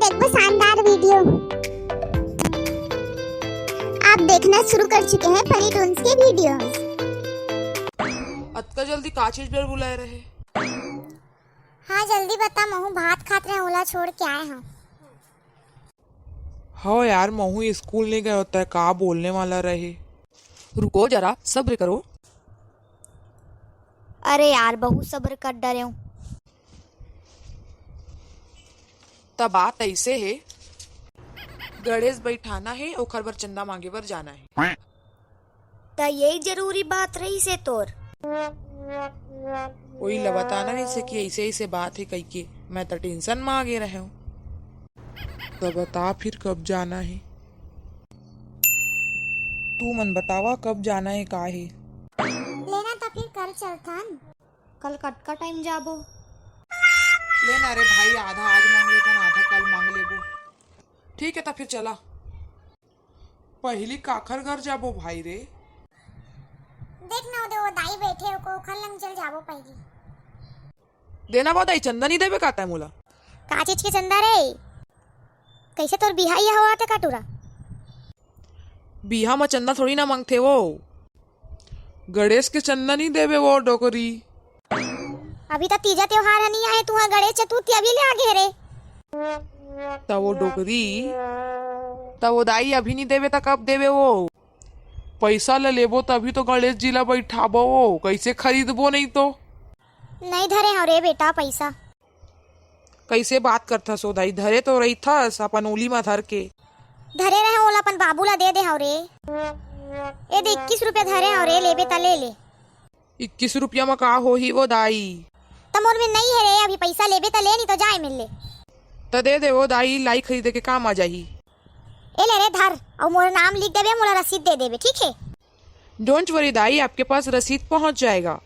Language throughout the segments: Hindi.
देखो शानदार वीडियो। आप देखना शुरू कर चुके हैं फनी टून्स के वीडियोस। अत्का जल्दी का चीज पर बुलाए रहे। हाँ जल्दी बता महू, भात खाते रहे, ओला छोड़ के आए हैं। हाँ यार महू स्कूल नहीं गया होता है, का बोलने वाला रहे। रुको जरा, सब्र करो। अरे यार बहुत सब्र कर डरे हूँ। तब बात ऐसे है, गणेश बैठाना है और बर चंदा मांगे बर जाना है। तो यही जरूरी बात रही से तोर। वही बताना नहीं से कि ऐसे ऐसे बात है कही के, मैं तो टेंशन में आगे रहे हूँ। तो बता फिर कब जाना है, तू मन बतावा कब जाना है का है। लेना तो फिर कल चलथन। कल कट का टाइम जाबो। लेना रे भाई, आधा आज मांग लेता आधा कल मांग लेबो। ठीक है तो फिर चला। पहली काखर घर जाबो भाई रे। देख ना वो दाई बैठे को खल लंग चल जाबो पहली। देना बताई चंदा नहीं देवे काता है मोला। का चीज के चंदा रे? कैसे तोर बिहाई हवा थे काटूरा? बिहा में चंदा थोड़ी ना मांगते वो, गणेश के चंदा नहीं देवे वो डोकरी। अभी तक तीजा त्योहार नहीं आए, तू गणेश चतुर्थी अभी ले आगे रे। तब वो डोकरी, तब वो दाई अभी नहीं देवे तो कब देवे वो? पैसा ले लेबो तभी तो गणेश जी ला बैठाबो, वो कैसे खरीदबो नहीं तो। नहीं धरे हो रे बेटा पैसा। कैसे बात करता सो दाई, धरे तो रही था अपन ओली में धर के। धरे रहे ओला अपन बाबू ला दे दे हो रे। ए दे 21 रुपया धरे हो रे, लेबे ता ले ले। 21 रुपया में का हो ही वो दाई? तमोर में नहीं है रे, अभी पैसा लेबे ता ले, नहीं तो जाए मिल ले। तो दे दे वो दाई, लाई खरीदे के काम आ जाही। ए ले रे धर, और मोर नाम लिख देबे, मोला रसीद दे देबे, ठीक है? डोंट वरी दाई, आपके पास रसीद पहुंच जाएगा।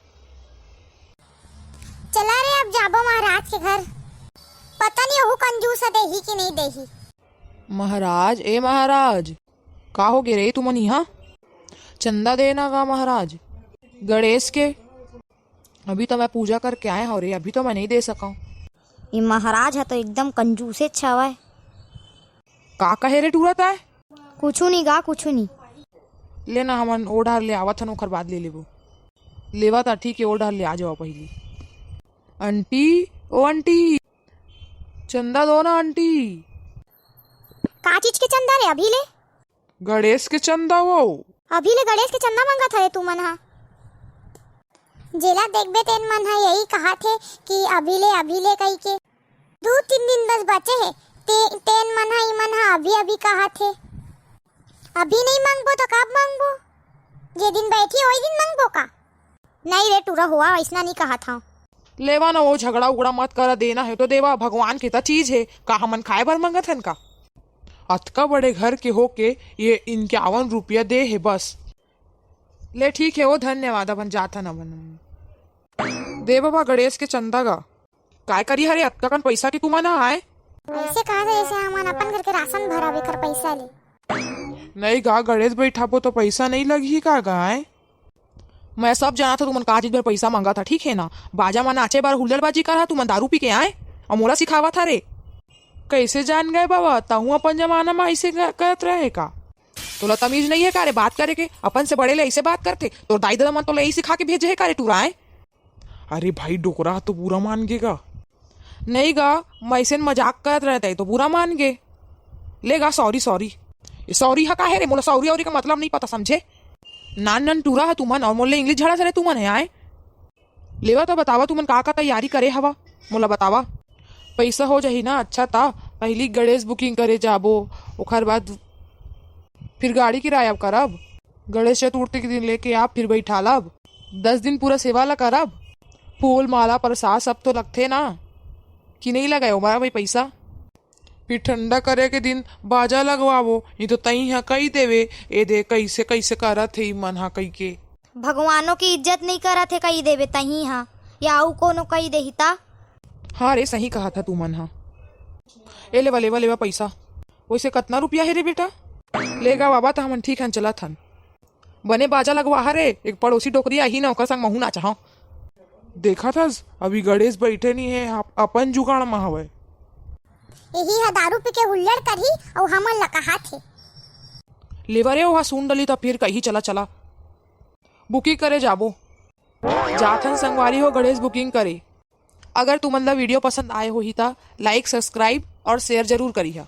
चला रे अब जाबो महाराज के घर। पता नहीं वो कंजूस देही कि नहीं देही। महाराज, ए महाराज का हो गे रे तुमन यहाँ? चंदा देना का महाराज गणेश के? अभी तो मैं पूजा करके आए हो रे, अभी तो मैं नहीं दे सका। ये महाराज है तो एकदम कंजूसे छावा है। का कहे रे टूरत है? कुछू नहीं गा, कुछू नहीं। लेना हमन ओढ़ार ले आवत हन, ओखर बाद ले लेबो। लेवा था ठीक है, ओढ़ार ले आ जाओ पहली। आंटी, ओ आंटी चंदा दो ना आंटी। का चीज के चंदा रे? अभी ले गणेश के चंदा वो। अभी ले गणेश के चंदा मांगा था तू मन हा? जेला देखबे तेन मन हा यही कहा थे कि अभी ले कही के। 2-3 दिन बस बचे है, तेन मन हा अभी कहा थे। अभी नहीं मांगबो तो कब मांगबो? जे दिन बैठी वही दिन मांगबो का? नहीं रे टूरा हुआ, ऐसा नहीं कहा था। लेवा ना वो झगड़ा उगड़ा मत करा, देना है तो देवा, भगवान की तो चीज है, का हमन खाए भर मंगत हन का? अतका बड़े घर के होके ये 51 रुपया दे है बस। ले ठीक है वो, धन्यवाद, अपन जाता न बन दे बाबा गणेश के चंदा का। काय करी हरे अतका कन पैसा की तुमा ना आए? ऐसे कहा था ऐसे हमन अपन घर के राशन भरावे कर पैसा ले। नहीं गा, गणेश बैठाबो तो पैसा नहीं लगी का गाय? मैं सब जाना था तुमन का चीज पर पैसा मांगा था, ठीक है ना? बाजा में नाचे बार हुल्लड़बाजी करा, तुमन दारू पी के आए और मोला सिखावा था रे। कैसे जान गए बाबा, ताहू अपन जमाना में ऐसे करत रहे का? तोला तमीज नहीं है का रे बात करे के? अपन से बड़े ले ऐसे बात करते तो दाई दादा मन तो यही सिखा के भेजे है का रे टूराए? अरे भाई डोकरा तो बुरा मान गेगा। नहीं गा, मैं ऐसे मजाक करत रहता है तो बुरा मान गे। ले गा सॉरी सॉरी। सॉरी हा का है रे? मोला सॉरी और का मतलब नहीं पता, समझे? नान टूरा है तुमन और मोले इंग्लिश झड़ा सरे तुमन है आए। लेवा तो बतावा तुमन का तैयारी करे हवा, मोला बतावा। पैसा हो जाही ना, अच्छा था पहली गणेश बुकिंग करे जाबो, ओखर बाद फिर गाड़ी किराया करब, गणेश चतुर्थी के दिन लेके आप फिर बैठा लब, 10 दिन पूरा सेवा ला करब, फूल माला प्रसाद सब तो लगते ना कि नहीं लगाए हमारा भाई पैसा। फिर ठंडा करे के दिन बाजा लगवावो, ये तो तई है कही देवे। ए दे कैसे कैसे करत है मन हा कही के। भगवानों की इज्जत नहीं करा थे कही देवे तही हाँ, या आऊ कोनो कही देही ता? हाँ रे सही कहा था तू मन हा। ए लेवा लेवा लेवा पैसा। वैसे कितना रुपया है रे बेटा? लेगा बाबा तो हमन ठीक है चला थन। बने बाजा लगवा रे, एक पड़ोसी टोकरी आई ना ओकर संग महू ना चाह। देखा था अभी गणेश बैठे नहीं है, अपन जुगाड़ में हवे। यही हा दारू पी के हुल्लड़ करही और हमन ला कहा थे। लेवरे वहाँ सुन डली तो फिर कहीं चला चला बुकिंग करे जाबो। जाथन संगवारी हो गणेश बुकिंग करे। अगर तुमन ला वीडियो पसंद आए होही ता लाइक सब्सक्राइब और शेयर जरूर करिहा।